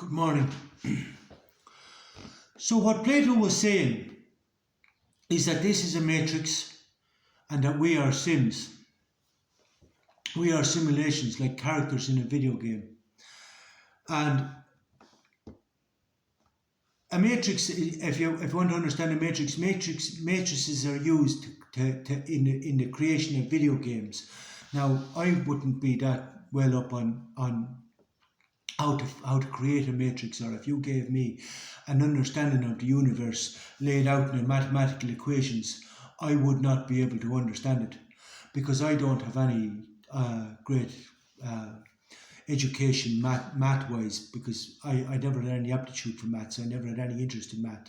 Good morning. So, what Plato was saying is that this is a matrix and that we are sims. We are simulations like characters in a video game. And a matrix, if you want to understand a matrices are used in the creation of video games. Now, I wouldn't be that well up on how to create a matrix, or if you gave me an understanding of the universe laid out in mathematical equations, I would not be able to understand it because I don't have any great education math-wise, because I never had any aptitude for maths. I never had any interest in math,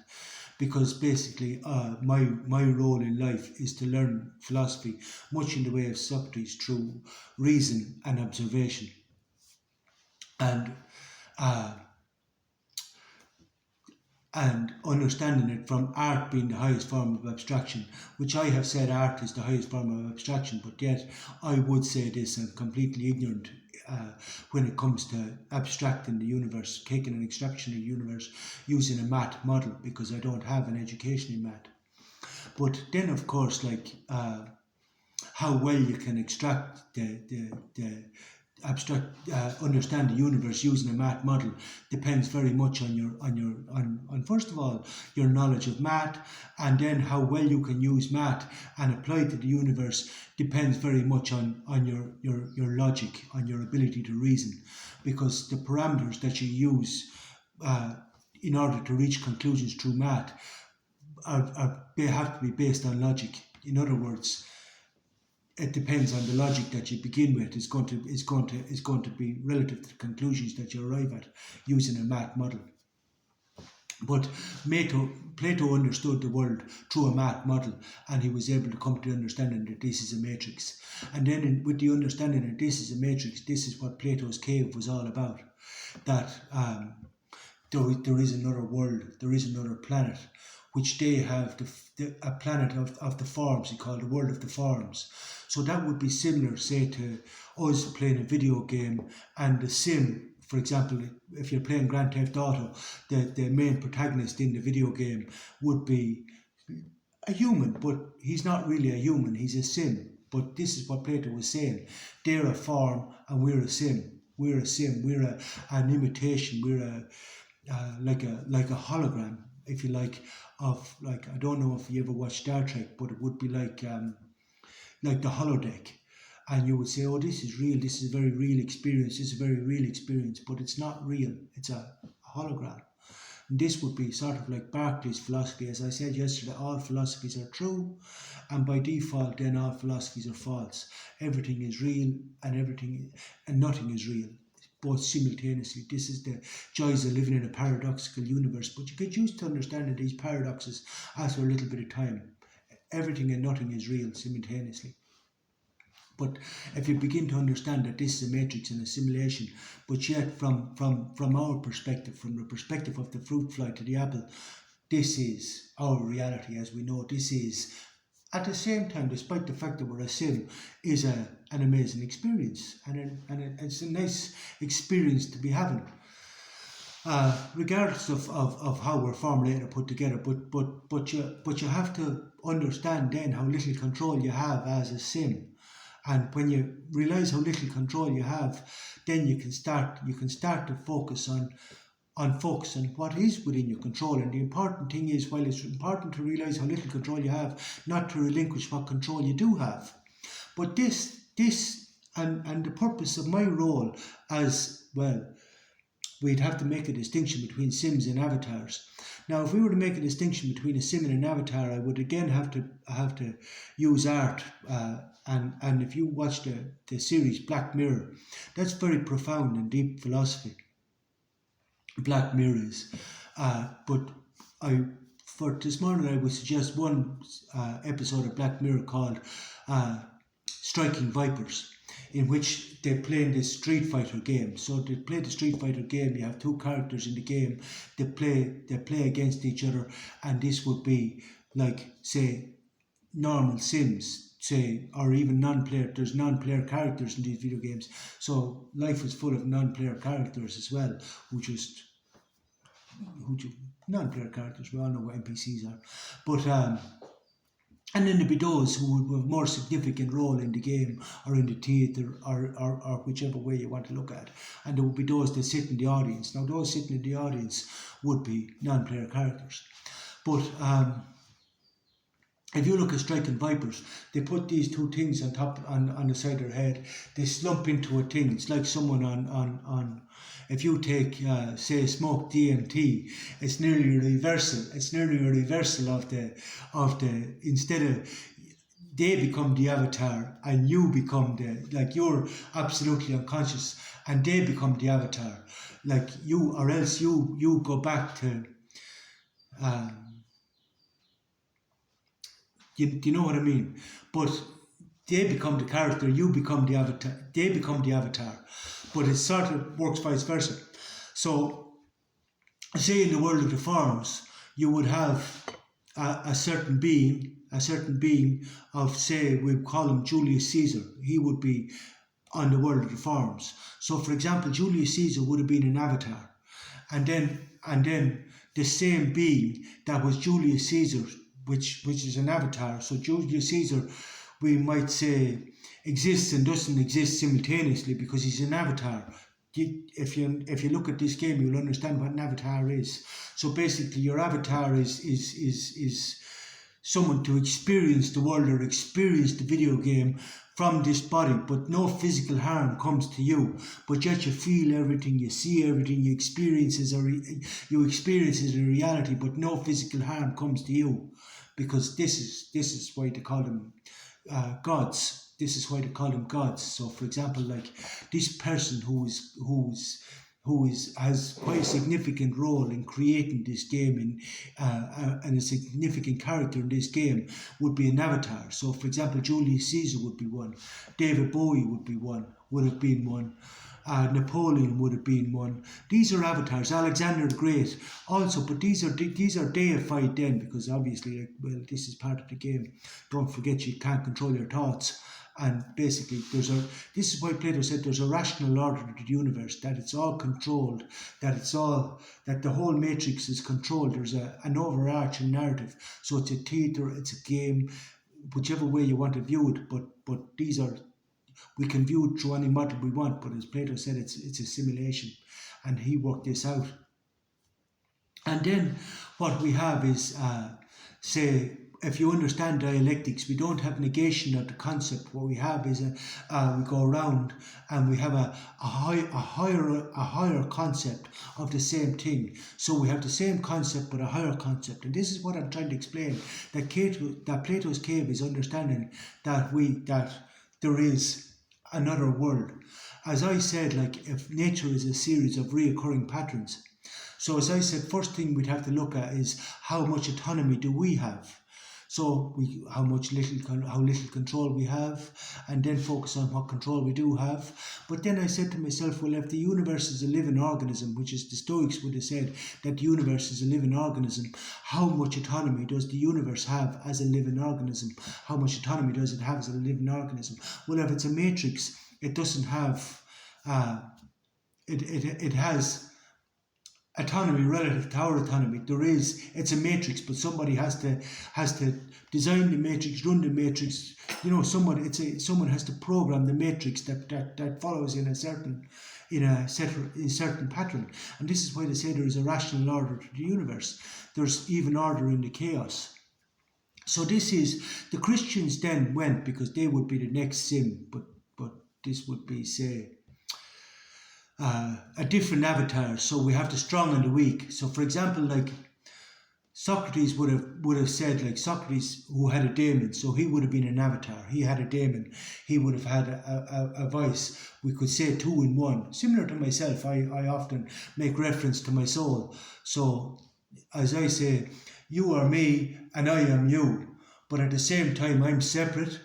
because basically my role in life is to learn philosophy, much in the way of Socrates, through reason and observation. And understanding it from art being the highest form of abstraction, which I have said art is the highest form of abstraction, but yet I would say this, I'm completely ignorant when it comes to abstracting the universe, taking an extraction of the universe using a math model, because I don't have an education in math. But then, of course, like how well you can extract the abstract understand the universe using a math model depends very much on first of all your knowledge of math, and then how well you can use math and apply it to the universe depends very much on your logic, on your ability to reason, because the parameters that you use in order to reach conclusions through math they have to be based on logic. In other words, it depends on the logic that you begin with. Is going to be relative to the conclusions that you arrive at using a math model. But Plato understood the world through a math model, and he was able to come to the understanding that this is a matrix. And then with the understanding that this is a matrix, this is what Plato's cave was all about. That there is another world, there is another planet, which they have a planet of the forms. He called the world of the forms. So that would be similar, say, to us playing a video game, and the sim, for example, if you're playing Grand Theft Auto, the main protagonist in the video game would be a human, but he's not really a human, he's a sim. But this is what Plato was saying. They're a form and we're a sim. We're a sim, we're an imitation, we're like a hologram, if you like, of, like, I don't know if you ever watched Star Trek, but it would be like the holodeck, and you would say, oh, this is real, this is a very real experience, this is a very real experience, but it's not real, it's a hologram. And this would be sort of like Berkeley's philosophy. As I said yesterday, all philosophies are true, and by default then all philosophies are false. Everything is real and nothing is real, both simultaneously. This is the joys of living in a paradoxical universe, but you get used to understanding these paradoxes after a little bit of time. Everything and nothing is real simultaneously. But if you begin to understand that this is a matrix and a simulation, but yet from our perspective, from the perspective of the fruit fly to the apple, this is our reality as we know. This is, at the same time, despite the fact that we're a sim, is an amazing experience, and it's a nice experience to be having. Regardless of how we're formulated or put together, but you have to understand then how little control you have as a sim, and when you realize how little control you have, then you can start to focus on what is within your control. And the important thing is, while it's important to realize how little control you have, not to relinquish what control you do have. But this and the purpose of my role as well, we'd have to make a distinction between sims and avatars. Now, if we were to make a distinction between a sim and an avatar, I would again have to use art. And if you watch the series Black Mirror, that's very profound and deep philosophy. Black Mirror is. But for this morning, I would suggest one episode of Black Mirror called Striking Vipers, in which they play in this Street Fighter game. So they play the Street Fighter game. You have two characters in the game. They play against each other, and this would be like, say, normal sims, say, or even non-player. There's non-player characters in these video games. So life is full of non-player characters as well, who just non-player characters. We all know what NPCs are, but and then there'd be those who would have more significant role in the game or in the theatre or whichever way you want to look at it. And there would be those that sit in the audience. Now those sitting in the audience would be non-player characters. But if you look at Striking Vipers, they put these two things on top on the side of their head. They slump into a thing. It's like someone on if you take say smoke DMT, it's nearly a reversal. It's nearly a reversal of the instead of they become the avatar and you become you're absolutely unconscious and they become the avatar. Like you, or else you go back to do you know what I mean? But they become the character, you become the avatar, they become the avatar. But it sort of works vice versa. So, say in the world of the forms, you would have a certain being of, say, we'd call him Julius Caesar. He would be on the world of the forms. So, for example, Julius Caesar would have been an avatar. And then the same being that was Julius Caesar, which is an avatar. So Julius Caesar, we might say, exists and doesn't exist simultaneously because he's an avatar. If you look at this game, you'll understand what an avatar is. So basically, your avatar is someone to experience the world or experience the video game from this body, but no physical harm comes to you. But yet you feel everything, you see everything, you experience it in reality, but no physical harm comes to you, because this is why they call them gods. This is why they call them gods. So, for example, like this person who has quite a significant role in creating this game and a significant character in this game would be an avatar. So, for example, Julius Caesar would be one, David Bowie would have been one, Napoleon would have been one. These are avatars. Alexander the Great also, but these are deified then, because obviously, well, this is part of the game. Don't forget, you can't control your thoughts. And basically, this is why Plato said there's a rational order to the universe, that it's all controlled, that the whole matrix is controlled. There's an overarching narrative. So it's a theatre, it's a game, whichever way you want to view it. But we can view it through any model we want. But as Plato said, it's a simulation, and he worked this out. And then what we have is, say, if you understand dialectics, we don't have negation of the concept. What we have is we go around and we have a higher concept of the same thing. So we have the same concept but a higher concept. And this is what I'm trying to explain. That Plato's cave is understanding that there is another world. As I said, like if nature is a series of reoccurring patterns. So as I said, first thing we'd have to look at is how much autonomy do we have. So how little control we have, and then focus on what control we do have. But then I said to myself, well, if the universe is a living organism, which is the Stoics would have said that the universe is a living organism, how much autonomy does the universe have as a living organism? How much autonomy does it have as a living organism? Well, if it's a matrix, it doesn't have, it has autonomy relative to our autonomy. It's a matrix, but somebody has to design the matrix, run the matrix. You know, someone has to program the matrix that follows in a certain pattern. And this is why they say there is a rational order to the universe. There's even order in the chaos. So this is the Christians then went, because they would be the next sim, but this would be, say, a different avatar. So we have the strong and the weak. So for example, like Socrates would have said, like Socrates, who had a daemon, so he would have been an avatar. He had a daemon. He would have had a voice. We could say 2 in 1. Similar to myself, I often make reference to my soul. So as I say, you are me and I am you. But at the same time, I'm separate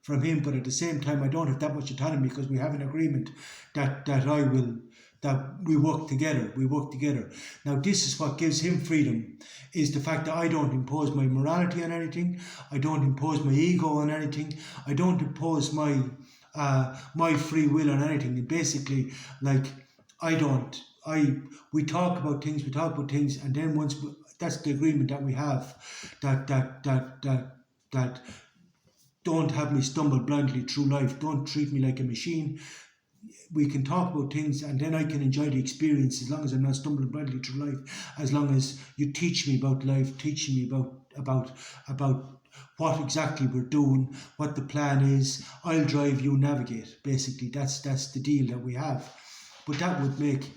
from him, but at the same time I don't have that much autonomy, because we have an agreement that we work together. Now this is what gives him freedom, is the fact that I don't impose my morality on anything, I don't impose my ego on anything, I don't impose my free will on anything. And basically, like, I don't we talk about things, and then that's the agreement that we have, that don't have me stumble blindly through life. Don't treat me like a machine. We can talk about things, and then I can enjoy the experience as long as I'm not stumbling blindly through life. As long as you teach me about life, teaching me about what exactly we're doing, what the plan is. I'll drive, you navigate. Basically, that's the deal that we have. But that would make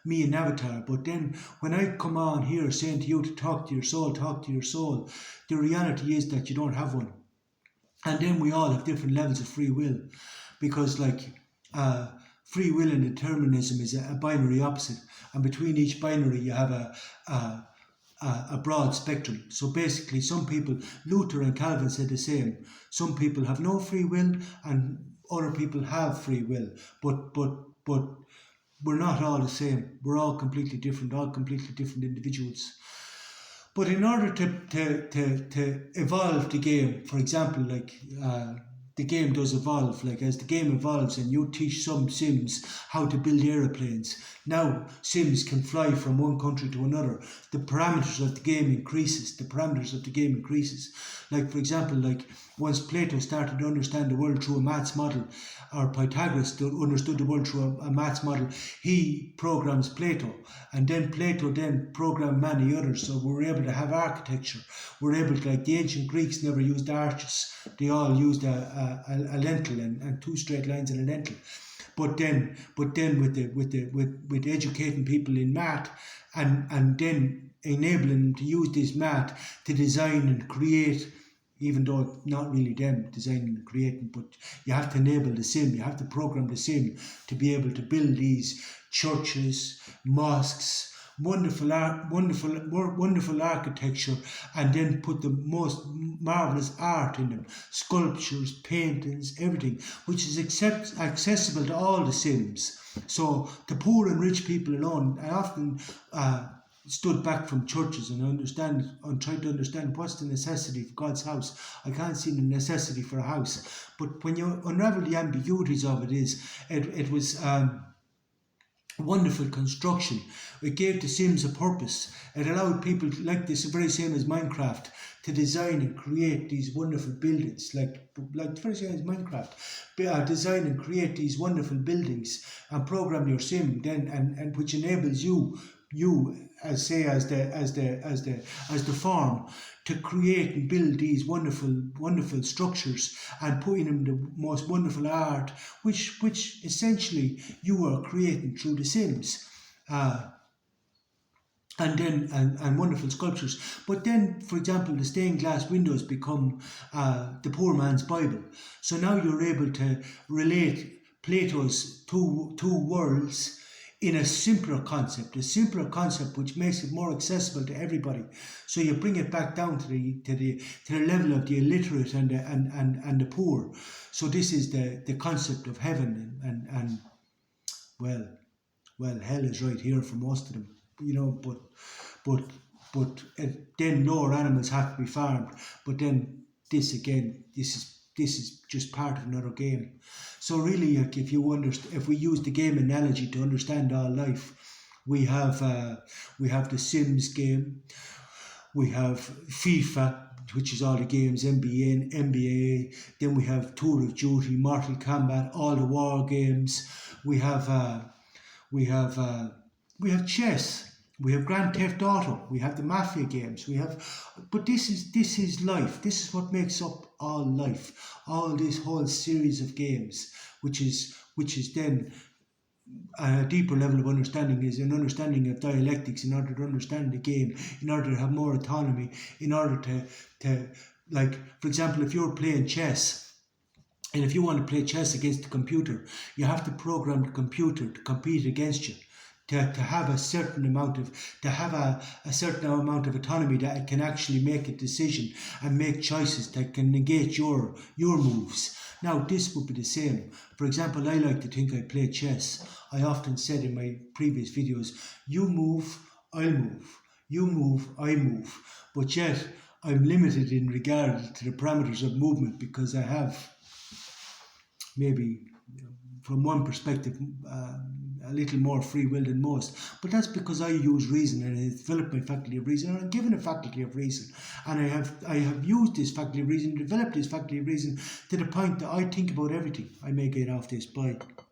me an avatar. But then when I come on here saying to you to talk to your soul, the reality is that you don't have one. And then we all have different levels of free will, because free will and determinism is a binary opposite, and between each binary you have a broad spectrum. So basically, some people, Luther and Calvin said the same. Some people have no free will, and other people have free will. But we're not all the same. We're all completely different individuals. But in order to evolve the game, for example, the game does evolve. Like, as the game evolves and you teach some Sims how to build aeroplanes, now Sims can fly from one country to another. The parameters of the game increases. Like, for example, once Plato started to understand the world through a maths model, or Pythagoras understood the world through a maths model, he programs Plato, and then Plato then programmed many others. So we're able to have architecture. We're able to, like the ancient Greeks never used arches. They all used a lintel and two straight lines and a lintel. But then with educating people in math, and then enabling them to use this math to design and create, even though it's not really them designing and creating, but you have to enable the sim, you have to program the sim to be able to build these churches, mosques, wonderful architecture, and then put the most marvelous art in them, sculptures, paintings, everything, which is accessible to all the Sims. So the poor and rich people alone, I often stood back from churches and tried to understand what's the necessity for God's house. I can't see the necessity for a house, but when you unravel the ambiguities of it was wonderful construction. It gave the Sims a purpose. It allowed people like this, very same as Minecraft, to design and create these wonderful buildings, like very same as Minecraft. Design and create these wonderful buildings and program your Sim then, and which enables you as the farm, to create and build these wonderful structures and putting in the most wonderful art, which essentially you are creating through the Sims, and wonderful sculptures. But then, for example, the stained glass windows become the poor man's Bible. So now you're able to relate Plato's two worlds in a simpler concept which makes it more accessible to everybody. So you bring it back down to the level of the illiterate and the poor. So this is the concept of heaven, and hell is right here for most of them, but then lower animals have to be farmed. But then this is just part of another game. So really, if we use the game analogy to understand all life, we have the Sims game, we have FIFA, which is all the games, NBA. Then we have Tour of Duty, Mortal Kombat, all the war games. We have chess. We have Grand Theft Auto. We have the Mafia games. But this is life. This is what makes up all life. All this whole series of games, which is then a deeper level of understanding, is an understanding of dialectics, in order to understand the game, in order to have more autonomy, in order to like, for example, if you're playing chess, and if you want to play chess against the computer, you have to program the computer to compete against you. To have a certain amount of autonomy, that it can actually make a decision and make choices that can negate your moves. Now this would be the same. For example, I like to think I play chess. I often said in my previous videos, you move, I move. You move, I move. But yet I'm limited in regard to the parameters of movement, because I have, maybe from one perspective, a little more free will than most. But that's because I use reason and I developed my faculty of reason, and I'm given a faculty of reason. And I have used this faculty of reason, developed this faculty of reason to the point that I think about everything. I may get off this. Bye.